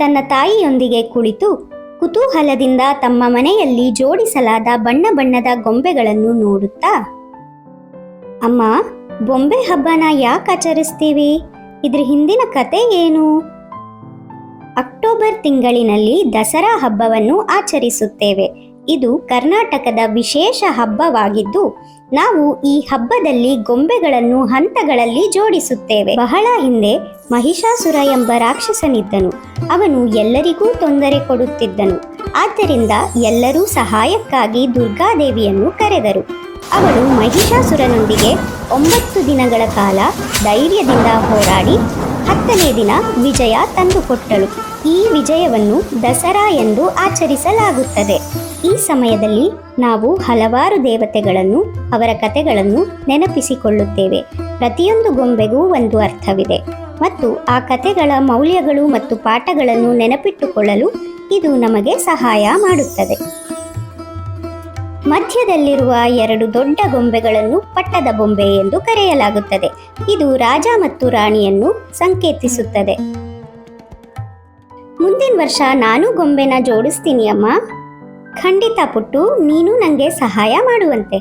ತನ್ನ ತಾಯಿಯೊಂದಿಗೆ ಕುಳಿತು ಕುತೂಹಲದಿಂದ ತಮ್ಮ ಮನೆಯಲ್ಲಿ ಜೋಡಿಸಲಾದ ಬಣ್ಣ ಬಣ್ಣದ ಗೊಂಬೆಗಳನ್ನು ನೋಡುತ್ತಾ, ಅಮ್ಮ, ಬೊಂಬೆ ಹಬ್ಬನ ಯಾಕೆ ಆಚರಿಸ್ತೀವಿ? ಇದ್ರ ಹಿಂದಿನ ಕತೆ ಏನು? ಅಕ್ಟೋಬರ್ ತಿಂಗಳಿನಲ್ಲಿ ದಸರಾ ಹಬ್ಬವನ್ನು ಆಚರಿಸುತ್ತೇವೆ. ಇದು ಕರ್ನಾಟಕದ ವಿಶೇಷ ಹಬ್ಬವಾಗಿದ್ದು, ನಾವು ಈ ಹಬ್ಬದಲ್ಲಿ ಗೊಂಬೆಗಳನ್ನು ಹಂತಗಳಲ್ಲಿ ಜೋಡಿಸುತ್ತೇವೆ. ಬಹಳ ಹಿಂದೆ ಮಹಿಷಾಸುರ ಎಂಬ ರಾಕ್ಷಸನಿದ್ದನು. ಅವನು ಎಲ್ಲರಿಗೂ ತೊಂದರೆ ಕೊಡುತ್ತಿದ್ದನು. ಆದ್ದರಿಂದ ಎಲ್ಲರೂ ಸಹಾಯಕ್ಕಾಗಿ ದುರ್ಗಾದೇವಿಯನ್ನು ಕರೆದರು. ಅವಳು ಮಹಿಷಾಸುರನೊಂದಿಗೆ 9 ದಿನಗಳ ಕಾಲ ಧೈರ್ಯದಿಂದ ಹೋರಾಡಿ 10ನೇ ದಿನ ವಿಜಯ ತಂದುಕೊಟ್ಟಳು. ಈ ವಿಜಯವನ್ನು ದಸರಾ ಎಂದು ಆಚರಿಸಲಾಗುತ್ತದೆ. ಈ ಸಮಯದಲ್ಲಿ ನಾವು ಹಲವಾರು ದೇವತೆಗಳನ್ನು, ಅವರ ಕಥೆಗಳನ್ನು ನೆನಪಿಸಿಕೊಳ್ಳುತ್ತೇವೆ. ಪ್ರತಿಯೊಂದು ಗೊಂಬೆಗೂ ಒಂದು ಅರ್ಥವಿದೆ ಮತ್ತು ಆ ಕಥೆಗಳ ಮೌಲ್ಯಗಳು ಮತ್ತು ಪಾಠಗಳನ್ನು ನೆನಪಿಟ್ಟುಕೊಳ್ಳಲು ಇದು ನಮಗೆ ಸಹಾಯ ಮಾಡುತ್ತದೆ. ಮಧ್ಯದಲ್ಲಿರುವ 2 ದೊಡ್ಡ ಗೊಂಬೆಗಳನ್ನು ಪಟ್ಟದ ಬೊಂಬೆ ಎಂದು ಕರೆಯಲಾಗುತ್ತದೆ. ಇದು ರಾಜ ಮತ್ತು ರಾಣಿಯನ್ನು ಸಂಕೇತಿಸುತ್ತದೆ. ಮುಂದಿನ ವರ್ಷ ನಾನು ಗೊಂಬೆನ ಜೋಡಿಸ್ತೀನಿ ಅಮ್ಮ. ಖಂಡಿತ ಪುಟ್ಟು, ನೀನು ನನಗೆ ಸಹಾಯ ಮಾಡುವಂತೆ.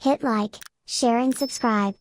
Hit like, share and subscribe.